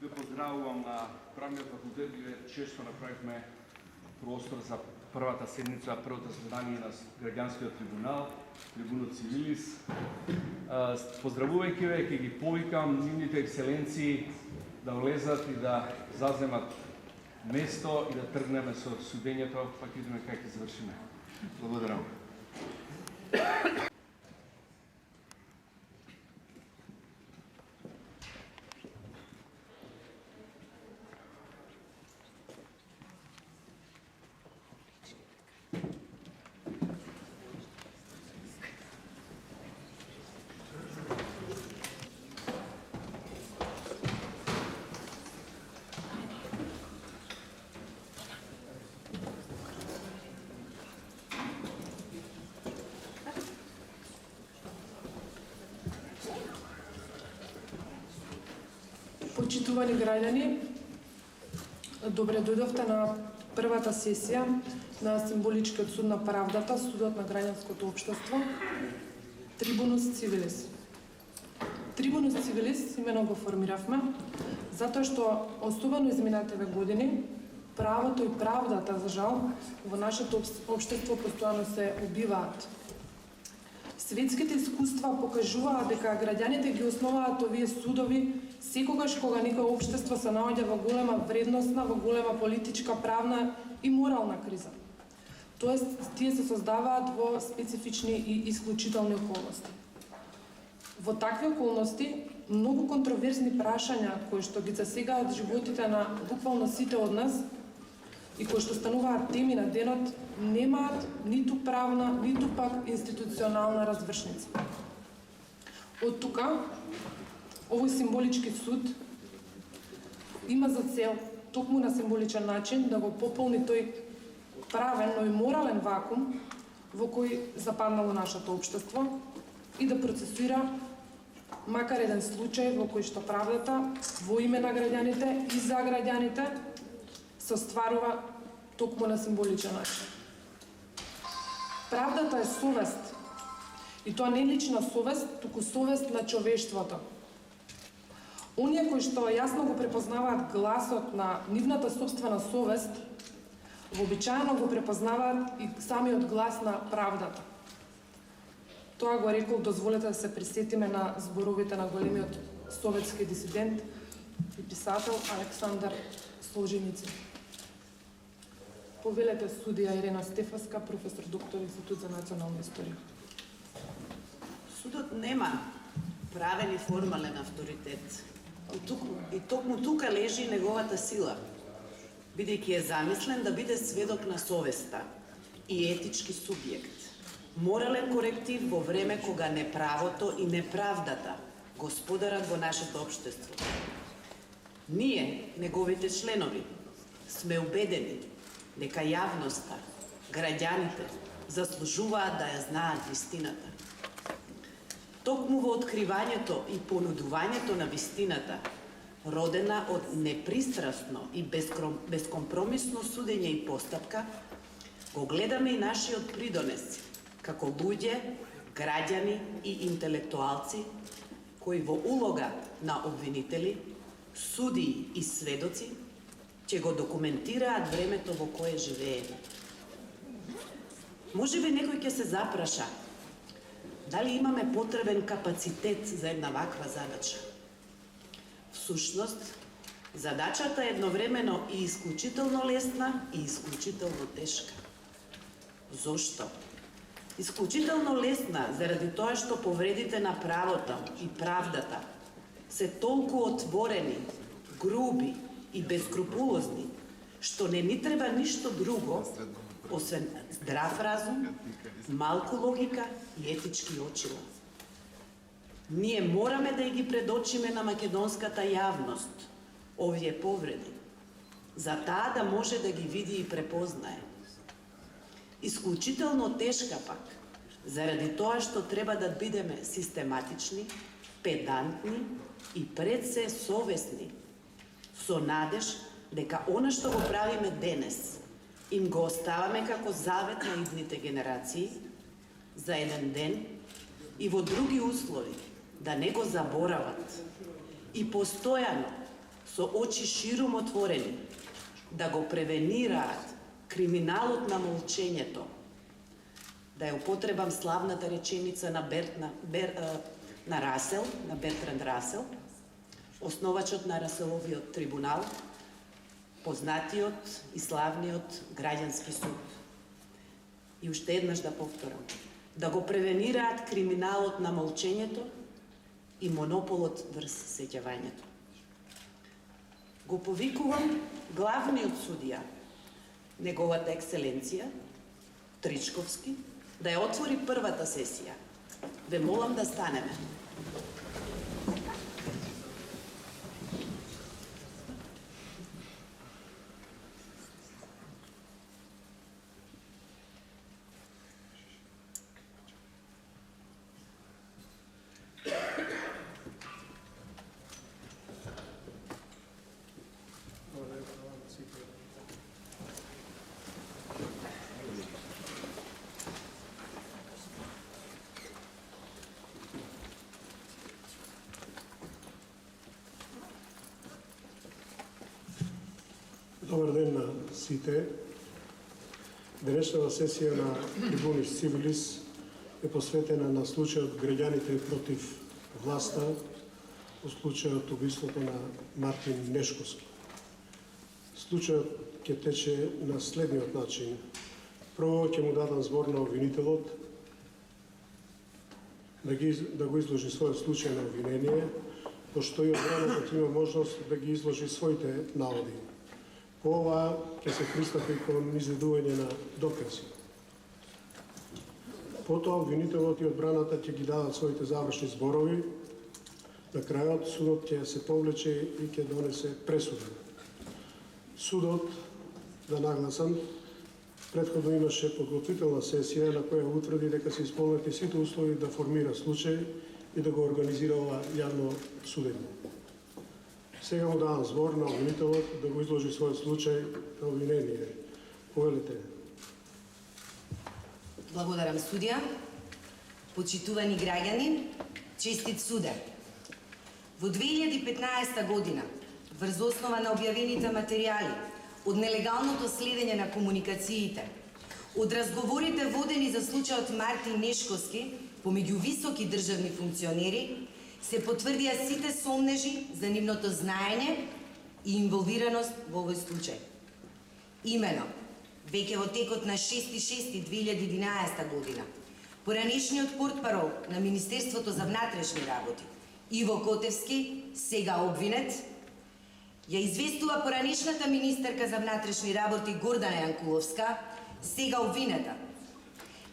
Ви поздравувам на правниот факултет, где често направивме простор за првата седница, првото заседание на граѓанскиот трибунал, трибунот Цивилис. Поздравувајќи ве, ќе ги повикам нивните екселенции да влезат и да заземат место и да тргнеме со судењето, па ќе видиме како ќе завршиме. Благодарам. Почитувани граѓани, добре дојдовте на првата сесија на символичкиот суд на правдата, судот на граѓанското општество, Трибунус Цивилис. Трибунус Цивилис имено го формиравме затоа што особено изминативе години правото и правдата, за жал, во нашето општество постојано се убиваат. Светските искуства покажуваат дека граѓаните ги основаат овие судови секогаш кога некој општество се наоѓа во голема вредностна, во голема политичка, правна и морална криза. Тоест, тие се создаваат во специфични и исклучителни околности. Во такви околности, многу контроверзни прашања кои што ги засегаат животите на буквално сите од нас и кои што стануваат теми на денот, немаат ниту правна, ниту пак институционална развршница. Од тука, овој символички суд има за цел, токму на символичен начин, да го пополни тој правен, но и морален вакуум во кој западнало нашето општество и да процесуира макар еден случај во кој што правдата во име на граѓаните и за граѓаните се остварува токму на символичен начин. Правдата е совест, и тоа не лична совест, туку совест на човештвото. Оние кои што јасно го препознаваат гласот на нивната собствена совест, вообичаено го препознаваат и самиот глас на правдата. Тоа го рекол, дозволете да се присетиме на зборовите на големиот советски дисидент и писател Александар Солженицин. Повелете судија Ирена Стефаска, професор доктор Институт за национална историја. Судот нема правен и формален авторитет. И токму тука лежи неговата сила, бидејќи е замислен да биде сведок на совеста и етички субјект, морален коректив во време кога неправото и неправдата господарат во нашето општество. Ние, неговите членови, сме убедени дека јавноста, граѓаните, заслужуваат да ја знаат вистината. Токму во откривањето и понудувањето на вистината, родена од непристрасно и безкомпромисно судење и постапка, го гледаме и нашиот придонес како луѓе, граѓани и интелектуалци кои во улога на обвинители, судии и сведоци ќе го документираат времето во кое живееме. Можеби некој ќе се запраша дали имаме потребен капацитет за една ваква задача. Всушност, задачата е едновремено и исклучително лесна и исклучително тешка. Зошто? исклучително лесна заради тоа што повредите на правото и правдата се толку отворени, груби и безкрупулозни, што не ни треба ништо друго, освен здрав разум, малку логика и етички очила. Ние мораме да ги предочиме на македонската јавност овие повреди, за таа да може да ги види и препознае. Исклучително тешка пак, заради тоа што треба да бидеме систематични, педантни и пред се совесни, со надеж дека она што го правиме денес, им го оставаме како завет на идните генерации, за еден ден и во други услови, да не го заборават и постојано, со очи ширум отворени, да го превенираат криминалот на молчењето. Да ја употребам славната реченица на Бертранд Расел, основачот на Раселовиот трибунал, познатиот и славниот граѓански суд. И уште еднаш да повторам, да го превенираат криминалот на молчењето и монополот врз сеќавањето. Го повикувам главниот судија, неговата екселенција, Тричковски, да ја отвори првата сесија. Ве молам да станеме. Добар ден на сите. Денешната сесија на Трибунис Цивилис е посветена на случајот граѓаните против власта, во случајот убиството на Мартин Нешковски. Случајот ќе тече на следниот начин. Прво ќе му дадам збор на обвинителот да го изложи својот случај на обвинение, пошто и одбраната има можност да ги изложи своите наводи. По ова ќе се пристапи кон изведување на докази. Потоа обвинителот и одбраната ќе ги дадат своите завршни зборови. На крајот судот ќе се повлече и ќе донесе пресуда. Судот, да нагласам, претходно имаше подготвителна сесија на која утврди дека се исполнети сите услови да формира случај и да го организира ова јавно судење. Сега му давам збор на обвинителот да го изложи својот случај на обвинение. Повелете. Благодарам, судија. Почитувани граѓани, честит суде. Во 2015 година, врз основа на објавените материјали од нелегалното следење на комуникациите, од разговорите водени за случајот Мартин Нешковски помеѓу високи државни функционери, се потврдија сите сомнежи за нивното знаење и инволвираност во овој случај. Имено, веќе во текот на 6.6.2011 година, поранешниот портпарол на Министерството за внатрешни работи, Иво Котевски, сега обвинет, ја известува поранешната министерка за внатрешни работи Гордана Јанкуловска, сега обвинета,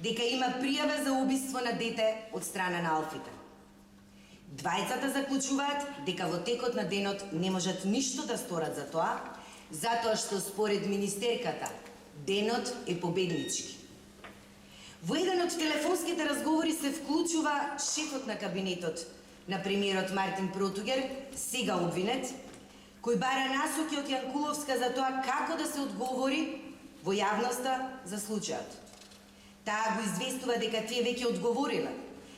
дека има пријава за убиство на дете од страна на Алфите. Двајцата заклучуваат дека во текот на денот не можат ништо да сторат за тоа, затоа што според министерката денот е победнички. Во еден од телефонските разговори се вклучува шефот на кабинетот на премиерот Мартин Протугер, сега обвинет, кој бара насоки од Јанкуловска за тоа како да се одговори во јавноста за случајот. Таа го известува дека тие веќе одговорила,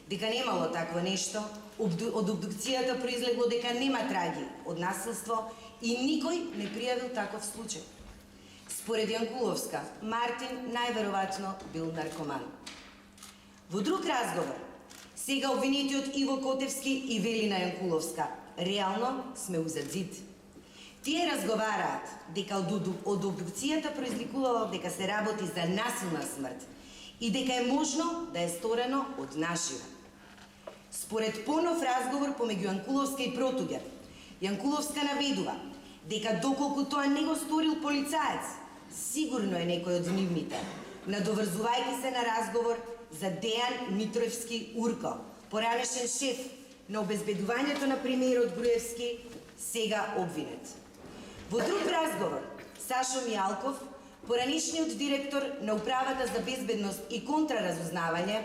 дека немало такво нешто, од обдукцијата произлегло дека нема траги од насилство и никој не пријавил таков случај. Според Јанкуловска, Мартин најверојатно бил наркоман. Во друг разговор, сега обвинетиот Иво Котевски и Велина Јанкуловска, реално сме узад зид. Тие разговараат дека од обдукцијата произликувало дека се работи за насилна смрт и дека е можно да е сторено од наживо. Според понов разговор помеѓу Јанкуловска и Протуѓер, Јанкуловска наведува дека доколку тоа не го сторил полицаец, сигурно е некој од нивните, надоврзувајќи се на разговор за Дејан Митровски Урко, поранешен шеф на обезбедувањето на премиерот Груевски, сега обвинет. Во друг разговор, Сашо Мијалков, поранешниот директор на Управата за безбедност и контраразузнавање,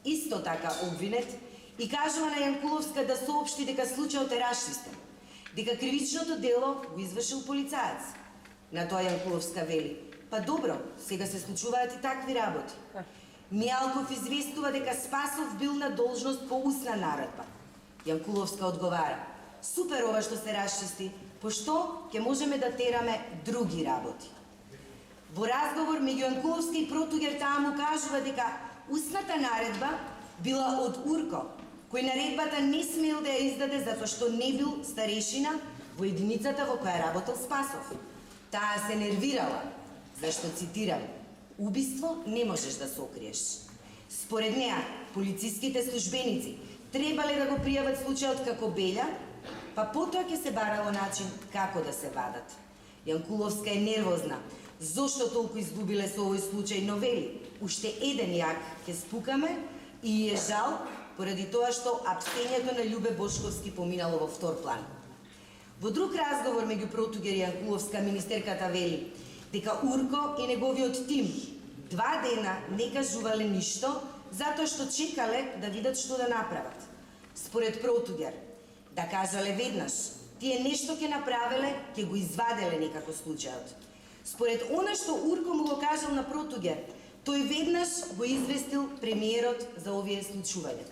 исто така обвинет, и кажува на Јанкуловска да соопшти дека случајот е расчистен, дека кривичното дело го извршил полицаец. На тоа Јанкуловска вели: па добро, сега се случуваат и такви работи. Мијалков известува дека Спасов бил на должност по устна наредба. Јанкуловска одговара: супер ова што се расчисти, пошто ќе можеме да тераме други работи. Во разговор меѓу Јанкуловска и Протуѓер таа му кажува дека устната наредба била од Урко, кој наредбата не смел да ја издаде затоа што не бил старешина во единицата во која работел Спасов. Таа се нервирала, зашто, цитирам, убиство не можеш да сокриеш. Според неа, полициските службеници требале да го пријават случајот како белја, па потоа ќе се барало начин како да се вадат. Јанкуловска е нервозна, зошто толку изгубиле со овој случај, но вели: уште еден јак ќе спукаме и е жал поради тоа што апстењето на Љубе Бошковски поминало во втор план. Во друг разговор меѓу Протуѓер и Јанкуловска, министерката вели дека Урко и неговиот тим 2 дена не кажувале ништо, затоа што чекале да видат што да направат. Според Протуѓер, да кажале веднаш, тие нешто ќе направеле, ќе го изваделе некако случајот. Според она што Урко му го кажал на Протуѓер, тој веднаш го известил премиерот за овие случувања.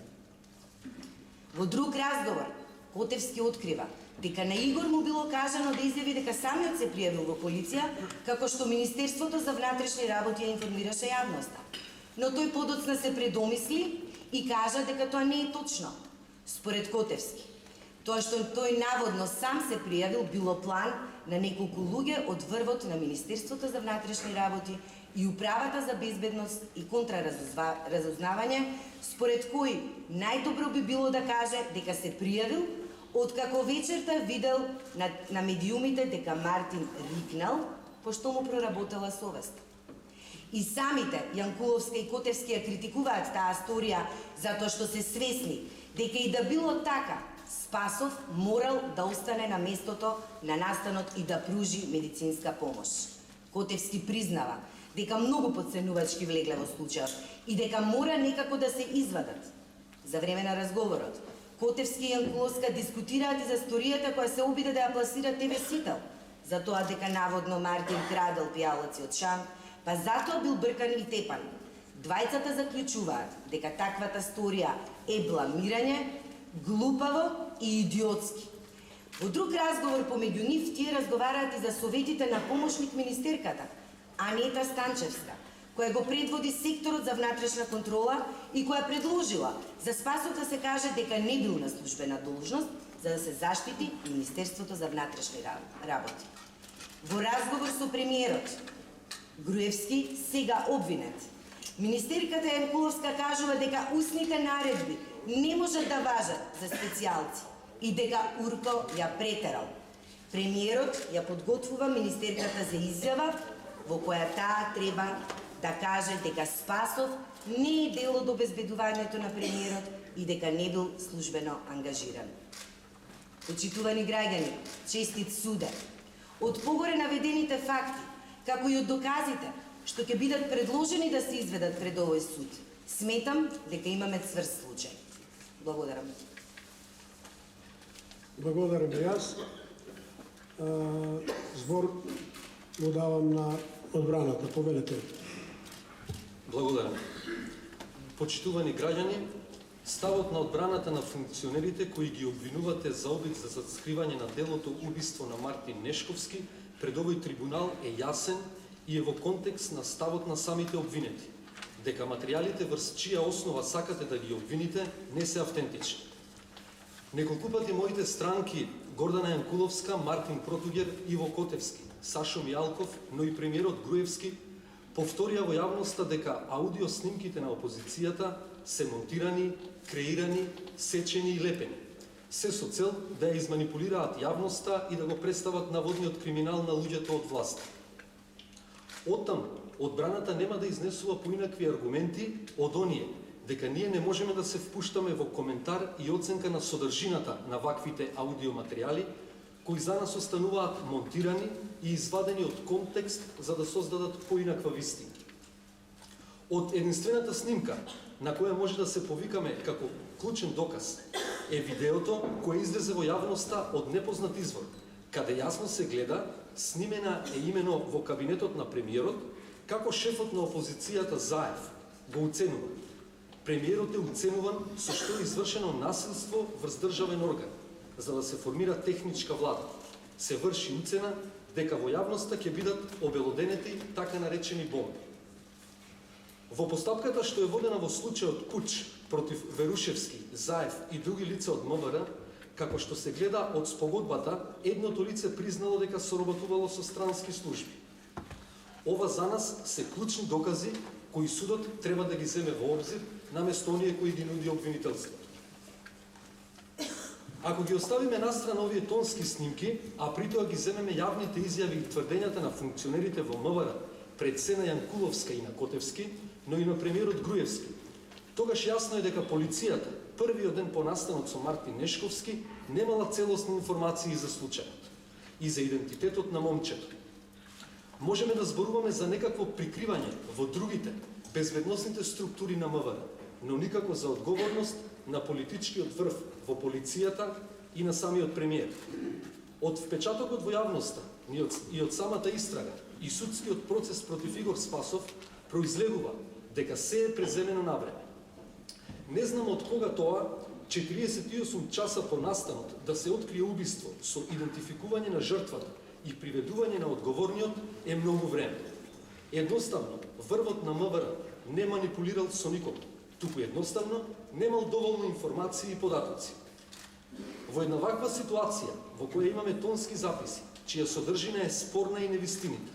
Во друг разговор, Котевски открива дека на Игор му било кажано да изјави дека самиот се пријавил во полиција, како што Министерството за внатрешни работи ја информираше јавноста. Но тој подоцна се предомисли и кажа дека тоа не е точно. Според Котевски, тоа што тој наводно сам се пријавил било план на неколку луѓе од врвот на Министерството за внатрешни работи и Управата за безбедност и контраразузнавање, според кој најдобро би било да каже дека се пријавил, откако вечерта видел на медиумите дека Мартин рикнал, пошто му проработела совест. И самите Јанкуловска и Котевски ја критикуваат таа сторија затоа што се свесни дека и да било така, Спасов морал да остане на местото на настанот и да пружи медицинска помош. Котевски признава дека многу потценувачки влегле во случајот и дека мора некако да се извадат. За време на разговорот, Котевски и Јанкуловска дискутираат и за сторијата која се обиде да ја пласира ТВ Сител, за тоа дека наводно Мартин крадел пијалаци од Шам, па затоа бил бркан и тепан. Двајцата заклучуваат дека таквата сторија е бламирање, глупаво и идиотски. Во друг разговор помеѓу нив тие разговараат и за советите на помошник министерката, Анета Станчевска, која го предводи секторот за внатрешна контрола и која предложила за Спасов да се каже дека не бил на службена должност, за да се заштити Министерството за внатрешни работи. Во разговор со премиерот Груевски, сега обвинет, министерката Јанкуловска кажува дека устните наредби не можат да важат за специјалци и дека Урко ја претерал. Премиерот ја подготвува министерката за изјава во која таа треба да каже дека Спасов не е дел од обезбедувањето на премиерот и дека не бил службено ангажиран. Почитувани граѓани, честит суде, од погоре наведените факти, како и од доказите што ќе бидат предложени да се изведат пред овој суд, сметам дека имаме цврст случај. Благодарам. Благодарам и јас. Збор го давам на одбраната. Повелете. Благодарам. Почитувани граѓани, ставот на одбраната на функционерите кои ги обвинувате за обид за заскривање на делото убиство на Мартин Нешковски пред овој трибунал е јасен и е во контекст на ставот на самите обвинети, дека материјалите врз чија основа сакате да ги обвините не се автентични. Неколку пати моите странки Гордана Јанкуловска, Мартин Протуѓер, Иво Котевски, Сашо Мијалков, но и премиерот Груевски повторија во јавноста дека аудио снимките на опозицијата се монтирани, креирани, сечени и лепени, се со цел да ја изманипулираат јавноста и да го представат наводниот криминал на луѓето од власт. Оттаму, одбраната нема да изнесува поинакви аргументи од оние дека ние не можеме да се впуштаме во коментар и оценка на содржината на ваквите аудиоматеријали, кои за нас остануваат монтирани и извадени од контекст за да создадат поинаква вистина. Од единствената снимка, на која може да се повикаме како клучен доказ, е видеото кое излезе во јавноста од непознат извор, каде јасно се гледа, снимена е имено во кабинетот на премиерот, како шефот на опозицијата Заев го уценува. Премиерот е уценуван со што е извршено насилство врз државен орган, за да се формира техничка влада. Се врши уцена дека во јавноста ќе бидат обелоденети така наречени бомби. Во постапката што е водена во случајот Куч против Верушевски, Заев и други лица од МВР, како што се гледа од спогодбата, едното лице признало дека соработувало со странски служби. Ова за нас се клучни докази кои судот треба да ги земе во обзир наместо оние кои ги нуди обвинителството. Ако ги оставиме настрана овие тонски снимки, а притоа ги земеме јавните изјави и тврдењата на функционерите во МВР пред Сена Јанкуловска и на Котевски, но и на премиерот Груевски, тогаш јасно е дека полицијата, првиот ден по настанот со Мартин Нешковски, немала целосни информации за случајот и за идентитетот на момчето. Можеме да зборуваме за некакво прикривање во другите, безбедносните структури на МВР, но никако за одговорност на политичкиот врв во полицијата и на самиот премиер. Од впечатокот во јавноста и од самата истрага и судскиот процес против Игор Спасов произлегува дека се е преземено на време. Не знам од кога тоа 48 часа по настанот да се открие убиство со идентификување на жртвата и приведување на одговорниот е многу време. Едноставно, врвот на МВР не манипулирал со никого, туку едноставно немал доволно информации и податоци. Во една ваква ситуација, во која имаме тонски записи, чија содржина е спорна и невистинита,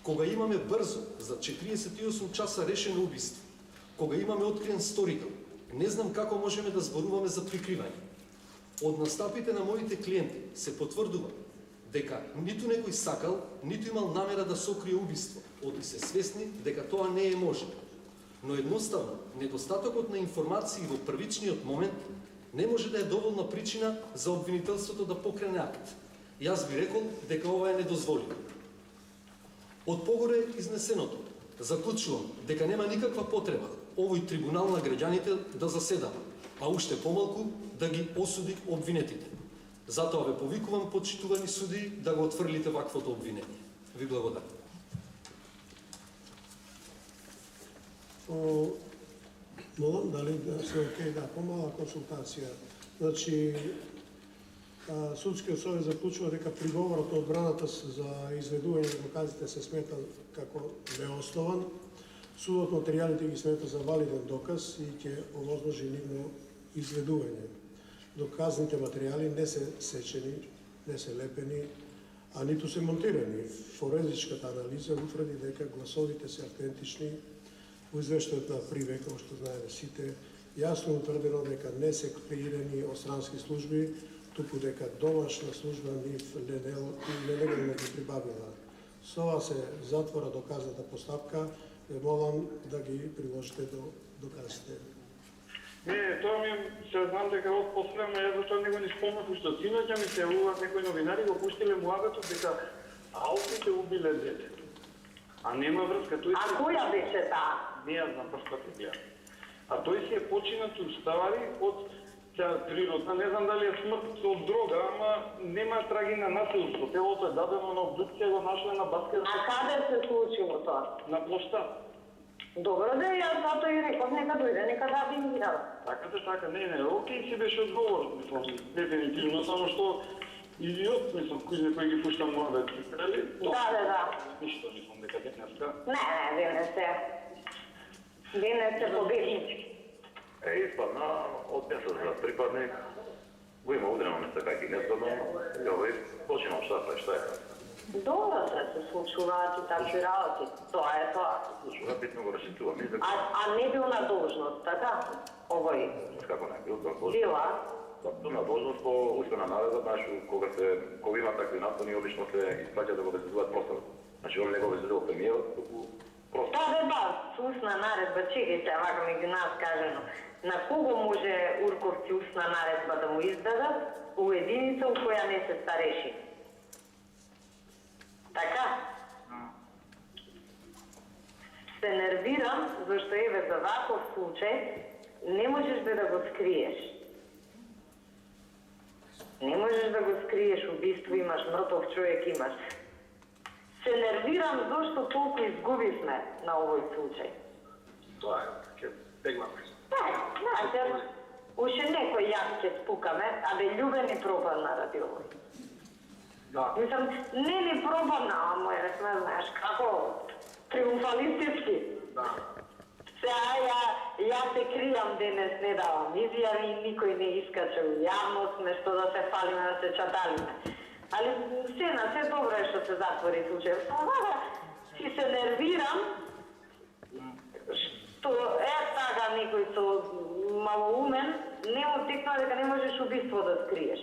кога имаме брзо, за 48 часа решено убиство, кога имаме откриен сторител, не знам како можеме да зборуваме за прикривање. Од настапите на моите клиенти се потврдува дека ниту некој сакал, ниту имал намера да сокрие убиство, оти се свесни дека тоа не е можно. Но едноставно, недостатокот на информации во првичниот момент не може да е доволна причина за обвинителството да покрене акт. Јас би рекол дека ова е недозволиво. Од погоре изнесеното, заклучувам дека нема никаква потреба овој трибунал на граѓаните да заседава, а уште помалку да ги осуди обвинетите. Затоа ве повикувам, почитувани суди, да го отфрлите ваквото обвинение. Ви благодарам. Молам, дали да се окей, да, помала консултација. Значи, Судскиот совет заклучува дека приговорот на одбраната за изведување на доказите се смета како неоснован. Судот материјалите ги смета за валиден доказ и ќе овозможи нивно изведување. Доказните материјали не се сечени, не се лепени, а ниту се монтирани. Форензичката анализа утврди дека гласовите се автентични. Во извештајот на Приве, како што знаеме сите, јасно утврдено дека не се креирани од странски служби, туку дека домашна служба нив нелегално ги прибавила. Со ова се затвора доказната постапка. Ве молам да ги приложите до доказите. Не, тоа ми се знам дека од последно, јас затоа него не спомнав, уште синоќа ми се јавуваат некои новинари, го пуштиле муабетот дека аутите убиле дете. А нема врска, тој се... А која беше таа? Не ја знам, пашто ти гледам. А тој си е починат уставари од природна, не знам дали е смрт од дрога, ама нема траги на насилство. Телото е дадено на обдукција, го нашле на баскет. А каде се случило тоа? На плошта. Добро да ја затоа и реков, нека дојде, нека да би ми дава. Така, не, окей си беше одговор, мислам, дефинитивно, само што идиот, мислам, кој ги пушта муабет, дали? Да. Ништо, мислам, дека денеска. Не не сте победници. Испадна од месец за припадник, го има удрено место како и неспадно, и овој починал штата, што е. Добро се случуваат и такви работи. Тоа е тоа. Случува, битно го расчитувам. А не бил на должност, така? Овој Како не бил, била. Бил на должност по уствена наредба, знаеш, кога има такви напони, обично се испраќа да го обезбедуваат простор. Значи, он не го обезбедува премиерот, туку простор. С устна наредба, чекайте, вака меѓу нас кажено. На кого може Урковци устна наредба да му издадат? У единица у која не се стареши. Така? Се нервирам, зашто еве за ваков случај не можеш да го скриеш. Не можеш да го скриеш, убиство имаш, мртов човек имаш. Се нервирам зашто толку изгубивме на овој случај. Тоа е, ќе тегнаме. Знаете, уште некој јас ќе спукаме, а бе љубени пропадна ради овој. Да. Мислам, не ни пропадна, а мој ресме, знаеш, како триумфалистички. Да. Сега ја се кријам денес, не давам изјави, никој не искача у јавност, нешто да се фалиме, да се чаталиме. Али се добро е што се затвори случај. Си се нервирам, што така некој со малоумен не му текна дека не можеш убиство да скриеш.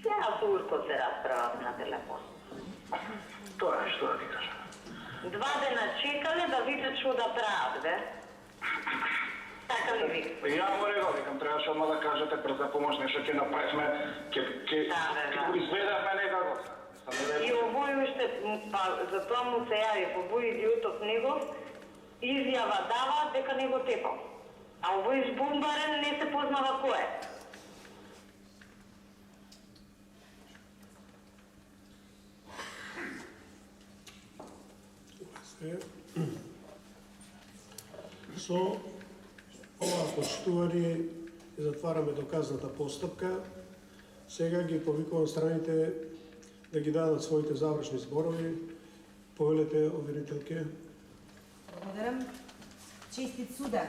Сега со Урко се расправам на телефон. Тоа е, што да ти кажам. 2 дена чекале да видат што да прават, бе. Така ми вика. Ја му рекол, викам, требаше одма да кажете брза помош, нешто ќе направиме, ќе го изведавме некако. И овој уште, па затоа му се јави, овој идиотов негов, изјава дава дека не го тепал. А овој избумбарен не се познава кој е. Со ова почитување и затвараме доказната постапка. Сега ги повикувам страните да ги дадат своите завршни зборови. Повелете, обвинителке. Благодарам. Честит судар.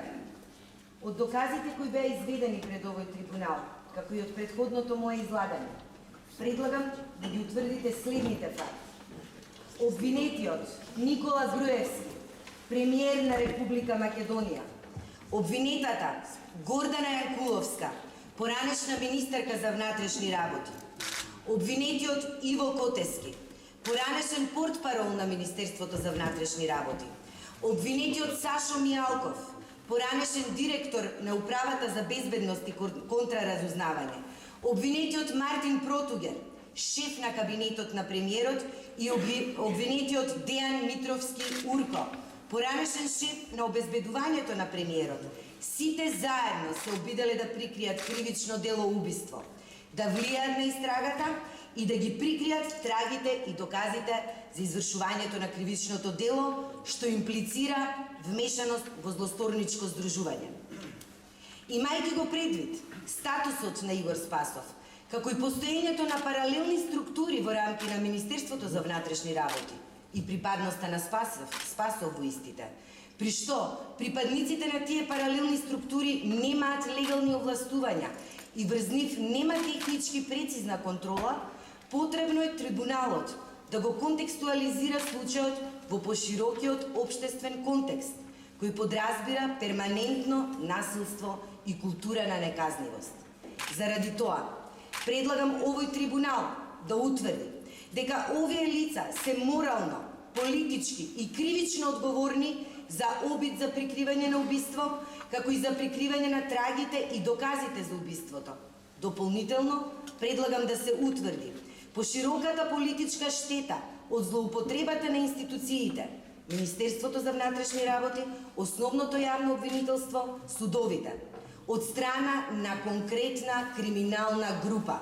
Од доказите кои беа изведени пред овој трибунал, како и од претходното мое излагање, предлагам да ги утврдите следните факти. Обвинетиот Никола Груевски, премиер на Република Македонија, обвинетата Гордана Јанкуловска, поранешна министерка за внатрешни работи, обвинетиот Иво Котески, поранешен портпарол на Министерството за внатрешни работи, обвинетиот Сашо Мијалков, поранешен директор на Управата за безбедност и контраразузнавање, обвинетиот Мартин Протугер, шеф на кабинетот на премиерот и обвинетиот Дејан Митровски Урко, поранешен шеф на обезбедувањето на премиерот. Сите заедно се обиделе да прикријат кривично дело убиство, да влијаат на истрагата и да ги прикријат трагите и доказите за извршувањето на кривичното дело, што имплицира вмешаност во злосторничко здружување. Имајќи го предвид статусот на Игор Спасов, како и постоењето на паралелни структури во рамки на Министерството за внатрешни работи и припадноста на Спасов во истите, при што припадниците на тие паралелни структури немаат легални овластувања и врз нив нема технички прецизна контрола, потребно е трибуналот да го контекстуализира случајот во поширокиот општествен контекст, кој подразбира перманентно насилство и култура на неказнивост. Заради тоа, предлагам овој трибунал да утврди дека овие лица се морално, политички и кривично одговорни за обид за прикривање на убиство, како и за прикривање на трагите и доказите за убиството. Дополнително, предлагам да се утврди пошироката политичка штета од злоупотребата на институциите, Министерството за внатрешни работи, основното јавно обвинителство, судовите, од страна на конкретна криминална група.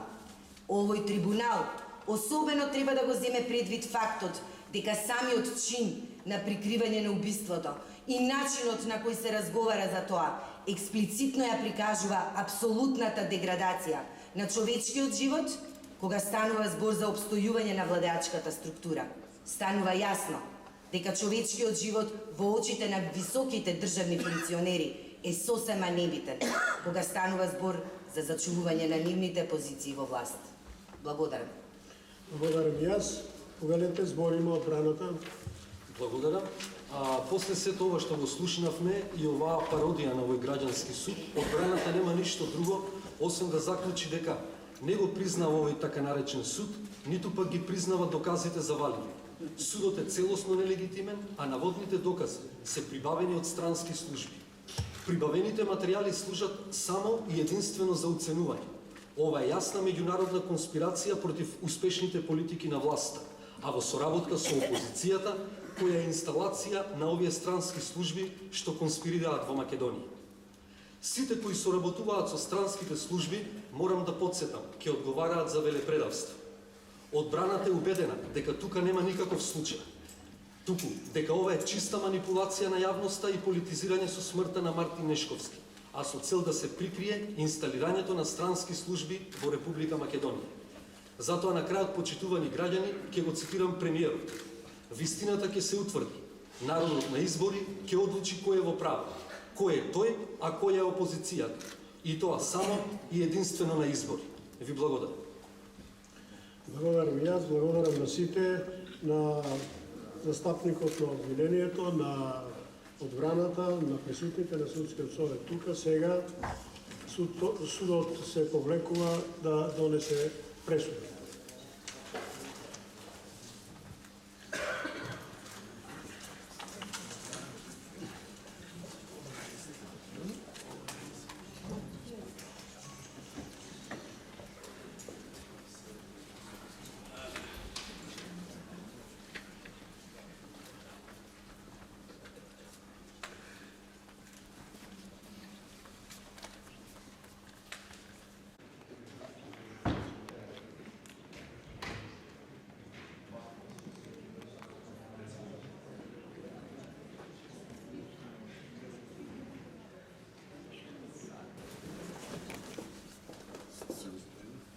Овој трибунал особено треба да го земе предвид фактот дека самиот чин на прикривање на убиството и начинот на кој се разговара за тоа експлицитно ја прикажува апсолутната деградација на човечкиот живот кога станува збор за обстојување на владеачката структура. Станува јасно дека човечкиот живот во очите на високите државни функционери е сосема небитен кога станува збор за зачувување на нивните позиции во власт. Благодарам. Благодарам јас. Повелете, збориме одбраната. Благодарам. А после сето ова што го слушнавме и оваа пародија на овој граѓански суд, одбраната нема ништо друго освен да заклучи дека не го признава овој така наречен суд, ниту пак ги признава доказите за валидни. Судот е целосно нелегитимен, а наводните докази се прибавени од странски служби. Прибавените материјали служат само и единствено за оценување. Ова е јасна меѓународна конспирација против успешните политики на власта, а во соработка со опозицијата, која е инсталација на овие странски служби што конспирираат во Македонија. Сите кои соработуваат со странските служби, морам да подсетам, ќе одговараат за велепредавство. Одбраната е убедена дека тука нема никаков случај. Туку, дека ова е чиста манипулација на јавноста и политизирање со смртта на Мартин Нешковски, а со цел да се прикрие инсталирањето на странски служби во Република Македонија. Затоа на крајот, почитувани граѓани, ќе го цитирам премиерот. Вистината ќе се утврди. Народот на избори ќе одлучи кој е во право, кој е тој, а кој е опозицијата. И тоа само и единствено на избори. Ви благодарам. Благодарам и јас, благодарам на сите, на застапникот на обвинението, на одбраната, на присутните на судскиот совет тука. Сега судот се повлекува да донесе пресуда.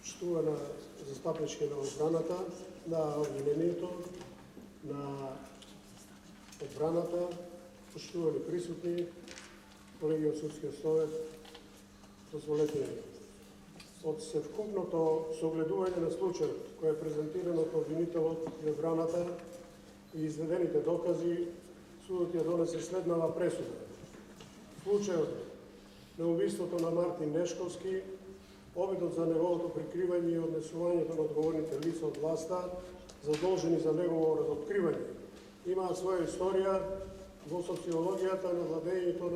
Почитува на застапнички на одбраната, на обвинението, на одбраната, почитувани присутни, колеги од Судскиот совет, дозволете ми. Од севкупното согледување на случајот, кој е презентиран од обвинителот и одбраната и изведените докази, судот ја донесе следнава пресуда. Случајот на убиството на Мартин Нешковски, обидот за неговото прикривање и однесувањето на одговорните лица од власта, задолжени за негово разоткривање, имаат своја историја во социологијата на владењето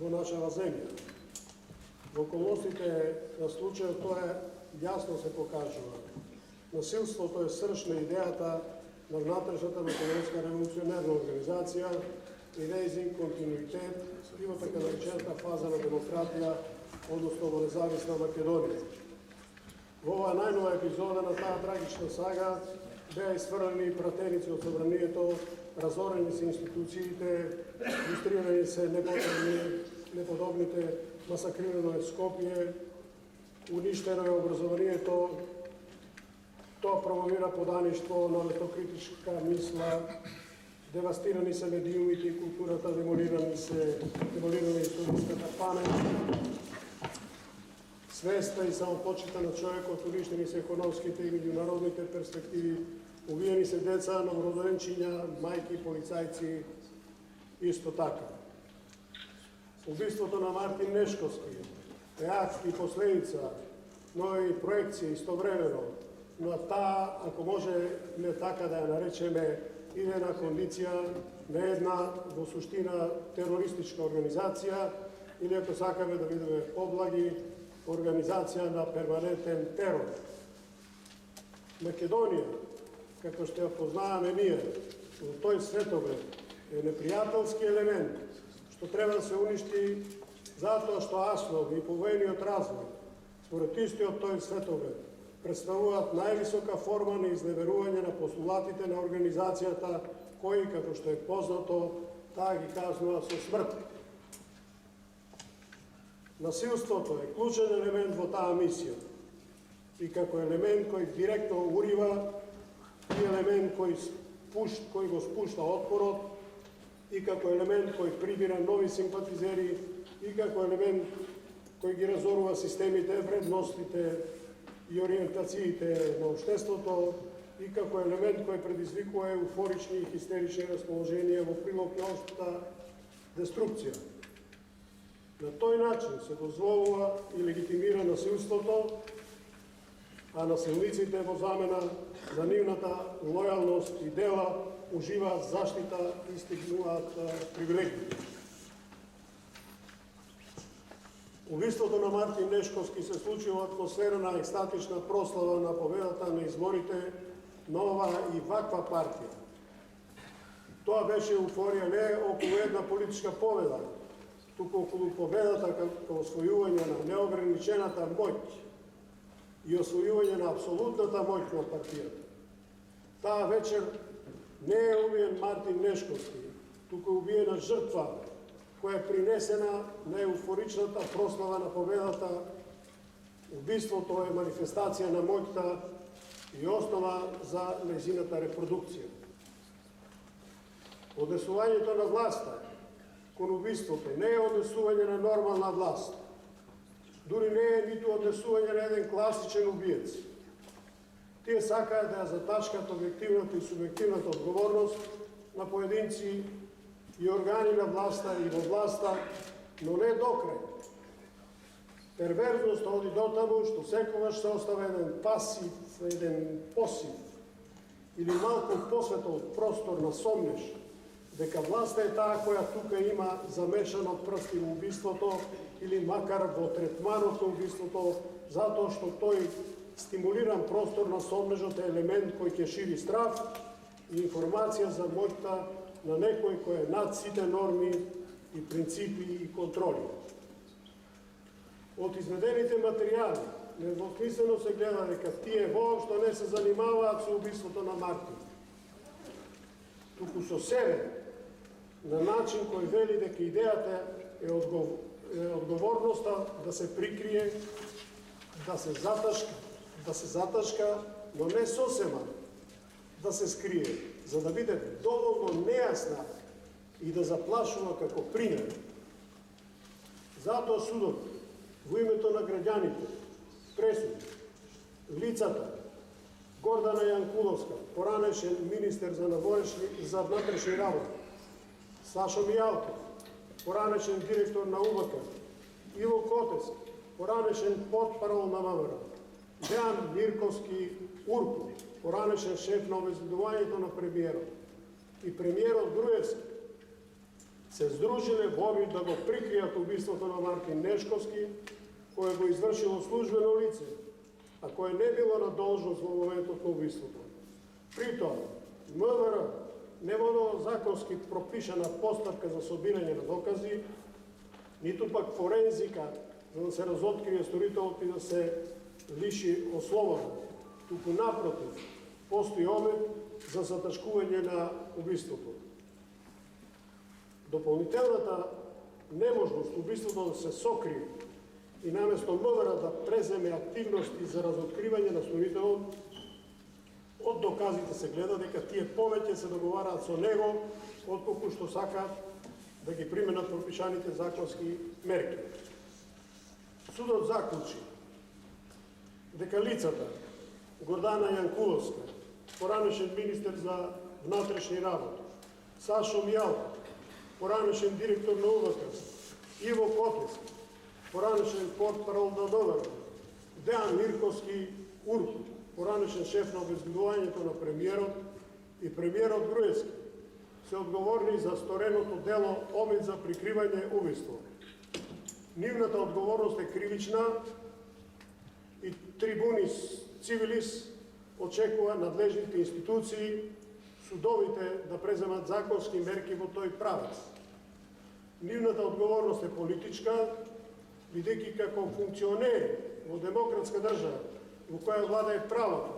во нашава земја. Во околностите на случајот тоа јасно се покажува. Насилството е срж на идејата на внатрешната македонска револуционерна организација и нејзин континуитет и во така наречената фаза на демократија, односно во независна Македонија. Во оваа најнова епизода на таа трагична сага беа изфрлени пратеници од собранието, разорени се институциите, илустрирани се неподобните, масакрирано е Скопје, уништено е образованието, тоа промовира подаништво на летокритичка мисла, девастирани се медиумите и културата, демолирана историската памет, свеста и самопочита на човекот, уништени се економските и меѓународните перспективи, убиени се деца, новороденчиња, мајки, полицајци, исто така. Убиството на Мартин Нешковски е акт и последица, но и проекција истовремено, но таа, ако може не така да ја наречеме, идена кондиција на една во суштина терористичка организација или ако сакаме да видиме поблаги, организација на перманентен терор. Македонија, како што ја познаваме ние, во тој светоглед е непријателски елемент што треба да се уништи затоа што Аслов и повоениот развој, според истиот тој светоглед, представуваат највисока форма на изневерување на постулатите на организацијата, кои, како што е познато, таа ги казнува со смрт. Насилството е клучен елемент во таа мисија и како елемент кој директно урива и елемент кој го спушта отпорот и како елемент кој прибира нови симпатизери и како елемент кој ги разорува системите, вредностите и ориентациите на општеството и како елемент кој предизвикува еуфорични и хистерични расположенија во прилог на оштата деструкција. На тој начин се дозволува и легитимира насилството, а насилниците во замена за нивната лојалност и дела уживаат заштита и стигнуваат привилегии. Убиството на Мартин Нешковски се случи во атмосфера на екстатична прослава на победата на изборите на оваа и ваква партија. Тоа беше еуфорија не околу една политичка победа, туку околу победата како освојување на неограничената моќ и освојување на апсолутната моќ на партијата. Таа вечер не е убиен Мартин Нешковски, туку убиена жртва која е принесена на еуфоричната прослава на победата. Убиството е манифестација на моќта и основа за нејзината репродукција. Однесувањето на власта кон убиството не е однесување на нормална власт. Дури не е ниту однесување на еден класичен убиец. Тие сакаат да ја заташкат објективната и субјективната одговорност на поединци и органи на власта и во власта, но не докрај. Перверзност оди дотаму што секогаш се остава еден пасив, еден посив или малку посветол простор на сомнеш дека власта е таа која тука има замешано прсти во убиството или макар во третманот на убиството, затоа што тој стимулиран простор на сомнежот е елемент кој ќе шири страв и информација за моќта на некој кој е над сите норми и принципи и контроли. Од изведените материјали недвосмислено се гледа дека тие воопшто не се занимаваат со убиството на Мартин, туку со себе, на начин кој вели дека идејата е одговорноста да се прикрие, да се заташка, но не сосема да се скрие, за да биде доволно нејасна и да заплашува како пример. Затоа судот, во името на граѓаните, пресуди лицата Гордана Јанкуловска, поранешен министер за внатрешни работи, Сашо Мијалков, поранешен директор на УБК, Иво Котес, поранешен портпарол на МВР, Дејан Мирковски Урку, поранешен шеф на обезбедувањето на премиерот, и премиерот Груевски се здружиле во обид да го прикријат убиството на Мартин Нешковски, кој го извршило службено лице, а кој не било на должност во моментот на убиството. При тоа, МВР не водило законски пропишана постапка за собирање на докази, ниту пак форензика, за да се разоткрие сторителот и да се лиши ослобода. Туку напротив, постои обид за заташкување на убиството. Дополнителната неможност убиството да се сокрие и наместо МВР да преземе активности за разоткривање на сторителот, од доказите се гледа дека тие повеќе се договараат со него, отколку што сакаат да ги применат пропишаните законски мерки. Судот заклучи дека лицата Гордана Јанкуловска, поранешен министер за внатрешни работи, Сашо Мијалков, поранешен директор на УБК, Иво Котес, поранешен портпарол на МВР, Дејан Мирковски Урку, поранешен шеф на обезбедувањето на премиерот и премиерот Груевски, се одговорни за стореното дело обид за прикривање убиство. Нивната одговорност е кривична и трибунис цивилис очекува надлежните институции, судовите да преземат законски мерки во тој правец. Нивната одговорност е политичка, бидејќи како функционери во демократска држава, во која влада е правото,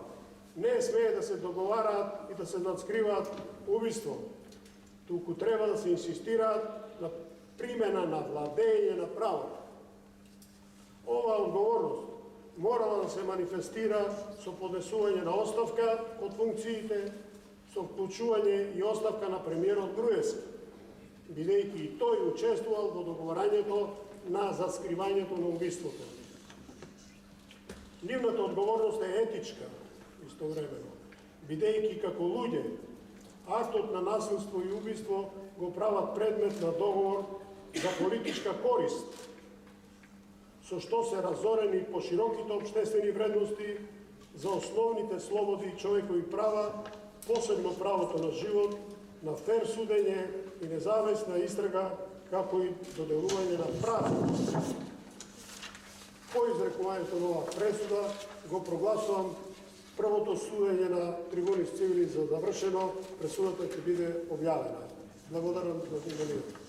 не смее да се договараат и да се надскриваат убиство, туку треба да се инсистираат на примена на владење на правото. Оваа одговорност морала да се манифестира со поднесување на оставка од функциите, со вклучување и оставка на премиерот Груевски, бидејќи и тој учествувал во договарањето на заскривањето на убиството. Нивната одговорност е етичка истовремено, бидејќи како луѓе актот на насилство и убиство го прават предмет на договор за политичка корист, со што се разорени по широките општествени вредности за основните слободи и човекови права, посебно правото на живот, на фер судење и независна истрага, како и доделување на права. По изрекувањето на оваа пресуда го прогласувам првото судење на Трибунис Цивилис за завршено. Пресудата ќе биде објавена. Благодарам за вниманието.